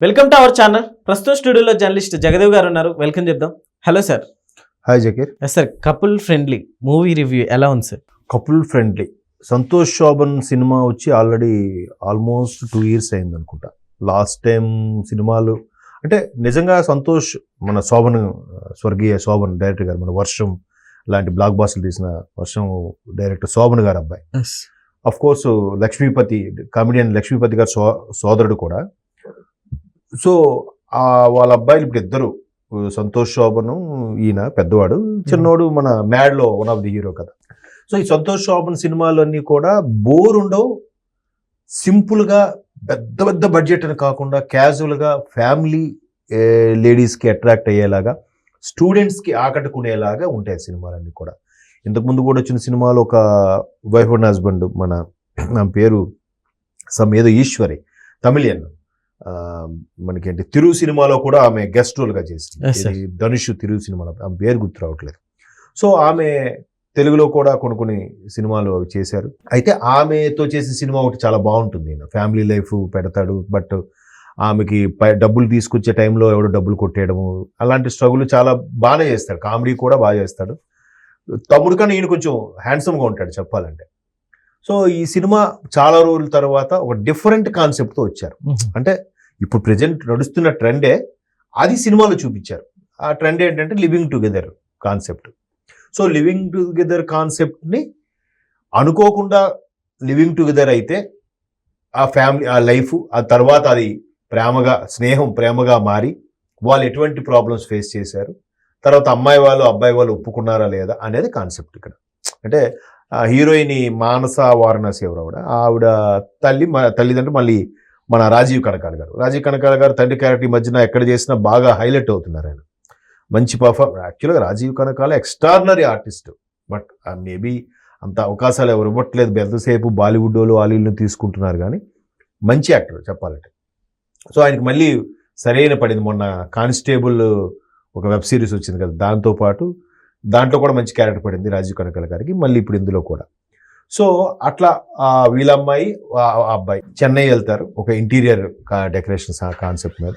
Welcome to our channel. ప్రస్తుతం స్టూడియోలో journalist Jagdev గారు ఉన్నారు. వెల్కమ్ చెప్దాం. Hello sir. Hi Zakir. Sir, couple friendly movie review ఎలా ఉంది sir? Couple friendly Santosh Sobhan cinema వచ్చి ఆల్రెడీ ఆల్మోస్ట్ 2 years అయింది అనుకుంటా. లాస్ట్ టైం సినిమాలు అంటే నిజంగా సంతోష్ మన శోభన్, స్వర్గీయ శోభన్ డైరెక్టర్ గారు, మన వర్షం లాంటి బ్లాక్ బాస్టర్లు తీసిన వర్షం డైరెక్టర్ శోభన్ గారు అబ్బాయి. Of course Lakshmipathi, comedian Lakshmipathi garu సోదరుడు కూడా. సో వాళ్ళ అబ్బాయిలు ఇప్పుడు ఇద్దరు, సంతోష్ శోభను, ఈయన పెద్దవాడు, చిన్నోడు మన మ్యాడ్లో వన్ ఆఫ్ ది హీరో కదా. సో ఈ సంతోష్ శోభన్ సినిమాలన్నీ కూడా బోర్ ఉండవు, సింపుల్గా పెద్ద పెద్ద బడ్జెట్ అని కాకుండా క్యాజువల్గా ఫ్యామిలీ లేడీస్కి అట్రాక్ట్ అయ్యేలాగా, స్టూడెంట్స్కి ఆకట్టుకునేలాగా ఉంటాయి సినిమాలన్నీ కూడా. ఇంతకుముందు కూడా వచ్చిన సినిమాలో ఒక వైఫ్ అండ్ హస్బెండ్, నా పేరు ఏదో ఈశ్వరి, తమిళియన్, మనకేంటి తిరు సినిమాలో కూడా ఆమె గెస్ట్ రోల్గా చేసింది. ధనుష్ తిరు సినిమాలో, ఆమె పేరు గుర్తు రావట్లేదు. సో ఆమె తెలుగులో కూడా కొన్ని సినిమాలు చేశారు. అయితే ఆమెతో చేసే సినిమా ఒకటి చాలా బాగుంటుంది. ఫ్యామిలీ లైఫ్ పెడతాడు, బట్ ఆమెకి డబ్బులు తీసుకొచ్చే టైంలో ఎవడో డబ్బులు కొట్టేయడము, అలాంటి స్ట్రగుల్ చాలా బాగానే చేస్తాడు. కామెడీ కూడా బాగా చేస్తాడు. తమ్ముడు కన్నా ఈయన కొంచెం హ్యాండ్సమ్గా ఉంటాడు చెప్పాలంటే. సో ఈ సినిమా చాలా రోజుల తర్వాత ఒక డిఫరెంట్ కాన్సెప్ట్తో వచ్చారు. అంటే ఇప్పుడు ప్రజెంట్ నడుస్తున్న ట్రెండే అది సినిమాలో చూపించారు. ఆ ట్రెండ్ ఏంటంటే living together concept. So living together కాన్సెప్ట్ని అనుకోకుండా లివింగ్ టుగెదర్ అయితే ఆ ఫ్యామిలీ, ఆ లైఫ్, ఆ తర్వాత అది ప్రేమగా, స్నేహం ప్రేమగా మారి వాళ్ళు ఎటువంటి ప్రాబ్లమ్స్ ఫేస్ చేశారు, తర్వాత అమ్మాయి వాళ్ళు అబ్బాయి వాళ్ళు ఒప్పుకున్నారా లేదా అనేది కాన్సెప్ట్ ఇక్కడ. అంటే హీరోయిన్ మానస వారణాసి ఆవిడ తల్లిదండ్రులు మళ్ళీ మన రాజీవ్ కనకాల గారు తండ్రి క్యారెక్టర్ మధ్యన ఎక్కడ చేసినా బాగా హైలైట్ అవుతున్నారు. ఆయన మంచి యాక్చువల్గా Rajeev Kanakala extraordinary artist, but maybe అంత అవకాశాలు ఎవరు ఇవ్వట్లేదు. ఎంతసేపు బాలీవుడ్ వాళ్ళు వాళ్ళని తీసుకుంటున్నారు, కానీ మంచి యాక్టర్ చెప్పాలంటే. సో ఆయనకి మళ్ళీ సరైన పడింది. మొన్న కానిస్టేబుల్ ఒక వెబ్ సిరీస్ వచ్చింది కదా, దాంట్లో కూడా మంచి క్యారెక్టర్ పడింది రాజీవ్ కనకాల గారికి, మళ్ళీ ఇప్పుడు ఇందులో కూడా. సో అట్లా వీళ్ళమ్మాయి అబ్బాయి చెన్నై వెళ్తారు ఒక ఇంటీరియర్ డెకరేషన్స్ కాన్సెప్ట్ మీద.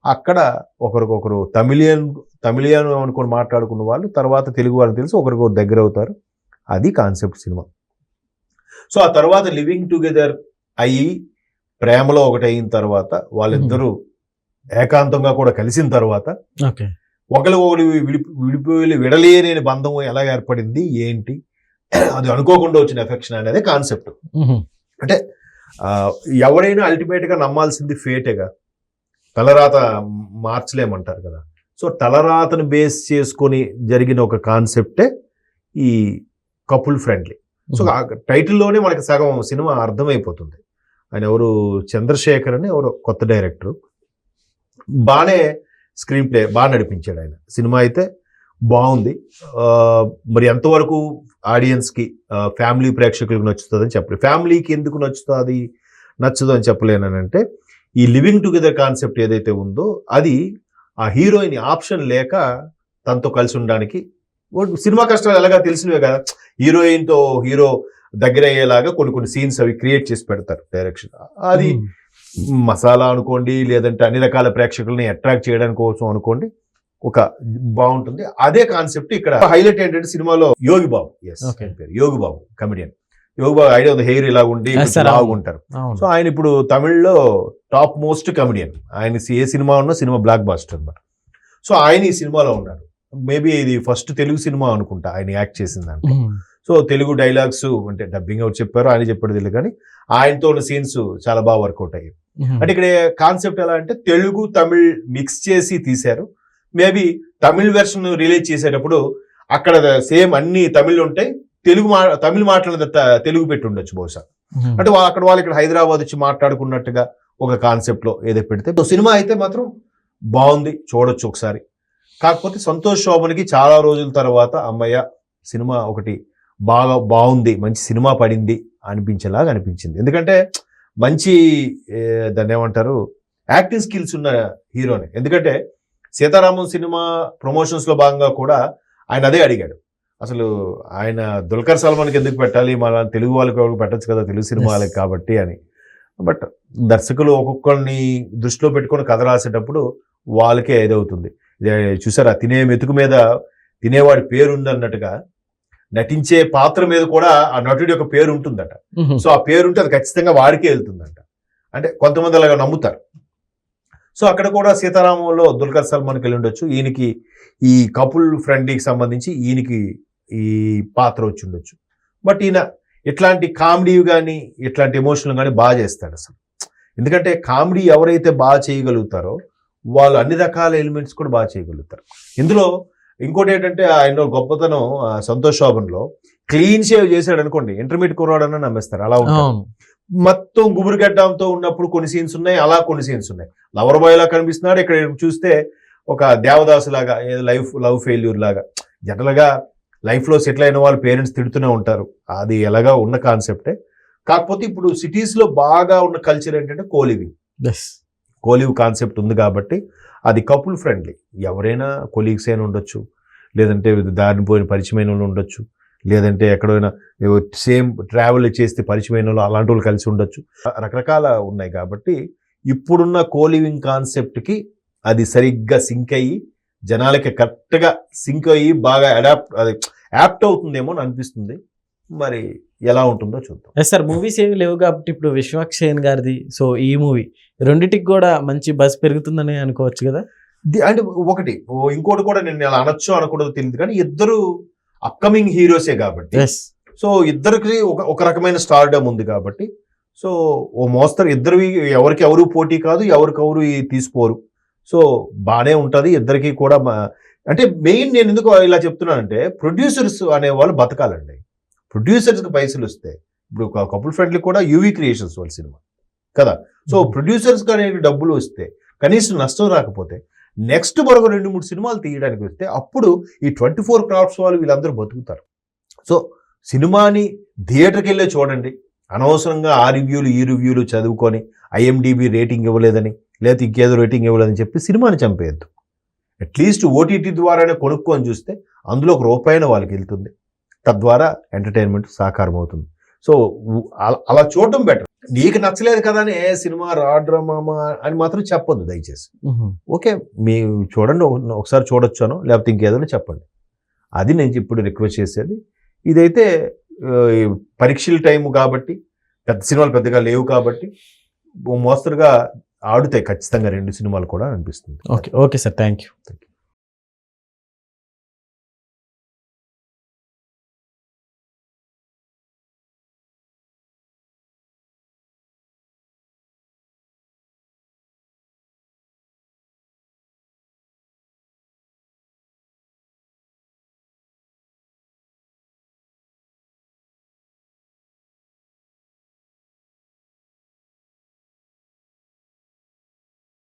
అక్కడ ఒకరికొకరు తమిళియన్ అనుకొని మాట్లాడుకున్న వాళ్ళు తర్వాత తెలుగు వాళ్ళని తెలిసి ఒకరికొకరు దగ్గర అవుతారు. అది కాన్సెప్ట్ సినిమా. సో ఆ తర్వాత లివింగ్ టుగెదర్ అయ్యి ప్రేమలో ఒకటి అయిన తర్వాత వాళ్ళిద్దరూ ఏకాంతంగా కూడా కలిసిన తర్వాత ఒకరు విడిపోయి విడలేని బంధం ఎలా ఏర్పడింది, ఏంటి, అది అనుకోకుండా వచ్చిన ఎఫెక్షన్ అనేది కాన్సెప్ట్. అంటే ఎవరైనా అల్టిమేట్గా నమ్మాల్సింది ఫేటేగా, తలరాత మార్చలేమంటారు కదా. సో తలరాతను బేస్ చేసుకొని జరిగిన ఒక కాన్సెప్టే ఈ కపుల్ ఫ్రెండ్లీ. సో టైటిల్లోనే మనకి సగం సినిమా అర్థమైపోతుంది. ఆయన ఎవరు, చంద్రశేఖర్ అని ఎవరు కొత్త డైరెక్టరు, బాగానే స్క్రీన్ ప్లే బాగా నడిపించాడు ఆయన. సినిమా అయితే బాగుంది. మరి ఎంతవరకు ఆడియన్స్కి, ఫ్యామిలీ ప్రేక్షకులకు నచ్చుతుందని చెప్పలేదు. ఫ్యామిలీకి ఎందుకు నచ్చదు అని చెప్పలేనంటే, ఈ లివింగ్ టుగెదర్ కాన్సెప్ట్ ఏదైతే ఉందో అది ఆ హీరోయిన్ ఆప్షన్ లేక తనతో కలిసి ఉండడానికి, సినిమా కష్టాలు ఎలాగా తెలిసినవే కదా, హీరోయిన్తో హీరో దగ్గర అయ్యేలాగా కొన్ని సీన్స్ అవి క్రియేట్ చేసి పెడతారు డైరెక్షన్. అది మసాలా అనుకోండి, లేదంటే అన్ని రకాల ప్రేక్షకుల్ని అట్రాక్ట్ చేయడానికి కోసం అనుకోండి, ఒక బాగుంటుంది. అదే కాన్సెప్ట్ ఇక్కడ హైలైట్ ఏంటంటే సినిమాలో యోగి బాబు, యోగి బాబు కమెడియన్, యోగి బాబు ఐడియా ఉంది, హెయిర్ ఇలా ఉండి బాగుంటారు. సో ఆయన ఇప్పుడు తమిళ్లో టాప్ మోస్ట్ కమెడియన్. ఆయన ఏ సినిమా ఉన్నా సినిమా బ్లాక్ బాస్టర్ అన్నమాట. సో ఆయన ఈ సినిమాలో ఉన్నారు. మేబీ ఇది ఫస్ట్ తెలుగు సినిమా అనుకుంటా ఆయన యాక్ట్ చేసిన దాంట్లో. సో తెలుగు డైలాగ్స్ అంటే డబ్బింగ్ అవుట్ చెప్పారు, ఆయన చెప్పాడు తెలియదు, కానీ ఆయనతో ఉన్న సీన్స్ చాలా బాగా వర్కౌట్ అయ్యాయి. అంటే ఇక్కడ కాన్సెప్ట్ ఎలా అంటే తెలుగు తమిళ్ మిక్స్ చేసి తీశారు. మేబీ తమిళ్ వెర్షన్ రిలీజ్ చేసేటప్పుడు అక్కడ సేమ్ అన్ని తమిళ్ ఉంటాయి, తమిళ్ మాట్లాడే తెలుగు పెట్టి ఉండొచ్చు బహుశా. అంటే అక్కడ వాళ్ళు ఇక్కడ హైదరాబాద్ వచ్చి మాట్లాడుకున్నట్టుగా ఒక కాన్సెప్ట్ లో ఏదో పెడితే. సినిమా అయితే మాత్రం బాగుంది, చూడొచ్చు ఒకసారి. కాకపోతే సంతోష్ శోభన్కి చాలా రోజుల తర్వాత అమ్మయ్య సినిమా ఒకటి బాగుంది, మంచి సినిమా పడింది అనిపించేలాగా అనిపించింది. ఎందుకంటే మంచి దాన్ని ఏమంటారు, యాక్టింగ్ స్కిల్స్ ఉన్న హీరోని. ఎందుకంటే సీతారామన్ సినిమా ప్రమోషన్స్లో భాగంగా కూడా ఆయన అదే అడిగాడు, అసలు ఆయన దుల్కర్ సల్మాన్కి ఎందుకు పెట్టాలి, మన తెలుగు వాళ్ళకి పెట్టచ్చు కదా, తెలుగు సినిమాలకి కాబట్టి అని. బట్ దర్శకులు ఒక్కొక్కరిని దృష్టిలో పెట్టుకొని కథ రాసేటప్పుడు వాళ్ళకే ఏదవుతుంది. చూసారా, తినే మెతుకు మీద తినేవాడి పేరు ఉంది అన్నట్టుగా నటించే పాత్ర మీద కూడా ఆ నటుడి యొక్క పేరు ఉంటుందట. సో ఆ పేరు ఉంటే అది ఖచ్చితంగా వాడికే వెళ్తుందంట. అంటే కొంతమంది అలాగా నమ్ముతారు. సో అక్కడ కూడా సీతారామంలో దుల్కర్ సల్మాన్కి వెళ్ళి ఉండొచ్చు. ఈయనకి ఈ కపుల్ ఫ్రెండ్లీకి సంబంధించి ఈయనకి ఈ పాత్ర వచ్చి ఉండొచ్చు. బట్ ఈయన ఇట్లాంటి కామెడీ కానీ ఇట్లాంటి ఎమోషనల్ కానీ బాగా చేస్తాడు అసలు. ఎందుకంటే కామెడీ ఎవరైతే బాగా చేయగలుగుతారో వాళ్ళు అన్ని రకాల ఎలిమెంట్స్ కూడా బాగా చేయగలుగుతారు. ఇందులో ఇంకోటి ఏంటంటే ఆయన గొప్పతనం సంతోష్ శోభన్లో క్లీన్ షేవ్ చేశాడు అనుకోండి, ఇంటర్మీడియట్ కుర్రాడని నమ్మేస్తారు. అలా ఉంటుంది. మొత్తం గుబురుగడ్డంతో ఉన్నప్పుడు కొన్ని సీన్స్ ఉన్నాయి, అలా కొన్ని సీన్స్ ఉన్నాయి. లవర్ బాయ్ లా కనిపిస్తున్నాడు, ఇక్కడ చూస్తే ఒక దేవదాసు లాగా, లవ్ ఫెయిల్యూర్ లాగా. జనరల్ గా లైఫ్ లో సెటిల్ అయిన వాళ్ళు పేరెంట్స్ తిడుతూనే ఉంటారు, అది ఎలాగా ఉన్న కాన్సెప్టే. కాకపోతే ఇప్పుడు సిటీస్ లో బాగా ఉన్న కల్చర్ ఏంటంటే కోలివ్ కాన్సెప్ట్ ఉంది కాబట్టి అది కపుల్ ఫ్రెండ్లీ. ఎవరైనా కొలీగ్స్ అయినా ఉండొచ్చు, లేదంటే దారిని పోయిన పరిచయమైన వాళ్ళు ఉండొచ్చు, లేదంటే ఎక్కడైనా సేమ్ ట్రావెల్ చేస్తే పరిచయమైన వాళ్ళు అలాంటి వాళ్ళు కలిసి ఉండొచ్చు. రకరకాల ఉన్నాయి కాబట్టి ఇప్పుడున్న కోలివింగ్ కాన్సెప్ట్కి అది సరిగ్గా సింక్ అయ్యి జనాలకి కరెక్ట్గా సింక్ అయ్యి బాగా యాప్ట్ అవుతుందేమో అని అనిపిస్తుంది. మరి ఎలా ఉంటుందో చూద్దాం. సార్ మూవీస్ ఏమి లేవు కాబట్టి ఇప్పుడు విశ్వక్షేణ్ గారిది, సో ఈ మూవీ రెండింటికి కూడా మంచి బజ్ పెరుగుతుందని అనుకోవచ్చు కదా. అంటే ఒకటి ఇంకోటి కూడా నేను అలా అనొచ్చు అనకూడదు తెలియదు, కానీ ఇద్దరు అప్కమింగ్ హీరోసే కాబట్టి, సో ఇద్దరికి ఒక రకమైన స్టార్డమ్ ఉంది కాబట్టి, సో ఓ మోస్తరు ఇద్దరివి ఎవరికి ఎవరు పోటీ కాదు, ఎవరికెవరు తీసుకోరు. సో బాగానే ఉంటుంది ఇద్దరికి కూడా. అంటే మెయిన్ నేను ఎందుకు ఇలా చెప్తున్నానంటే ప్రొడ్యూసర్స్ అనేవాళ్ళు బతకాలండి. ప్రొడ్యూసర్స్కి పైసలు వస్తాయి. ఇప్పుడు కపుల్ ఫ్రెండ్లీ కూడా యూవీ క్రియేషన్స్ వాళ్ళ సినిమా కదా. సో ప్రొడ్యూసర్స్కి అనేవి డబ్బులు వస్తే కనీసం నష్టం రాకపోతే నెక్స్ట్ మరొక 2-3 సినిమాలు తీయడానికి వస్తే అప్పుడు ఈ 24 క్రాఫ్ట్స్ వాళ్ళు వీళ్ళందరూ బతుకుతారు. సో సినిమాని థియేటర్కి వెళ్ళే చూడండి. అనవసరంగా ఆ రివ్యూలు ఈ రివ్యూలు చదువుకొని IMDb రేటింగ్ ఇవ్వలేదని లేకపోతే ఇంకేదో రేటింగ్ ఇవ్వలేదని చెప్పి సినిమాని చంపేయద్దు. అట్లీస్ట్ OTT ద్వారానే కొనుక్కొని చూస్తే అందులో ₹1 వాళ్ళకి వెళ్తుంది. తద్వారా ఎంటర్టైన్మెంట్ సాకారం అవుతుంది. సో అలా చూడటం బెటర్. నీకు నచ్చలేదు కదా అని సినిమా రాడ్రా మామ అని మాత్రం చెప్పొద్దు దయచేసి. ఓకే, మీరు చూడండి, ఒకసారి చూడొచ్చాను లేకపోతే ఇంకేదైనా చెప్పండి. అది నేను ఇప్పుడు రిక్వెస్ట్ చేసేది. ఇదైతే పరీక్షల టైం కాబట్టి పెద్ద సినిమాలు పెద్దగా లేవు కాబట్టి మోస్తరుగా ఆడుతాయి ఖచ్చితంగా 2 సినిమాలు కూడా అనిపిస్తుంది. Okay sir, thank you.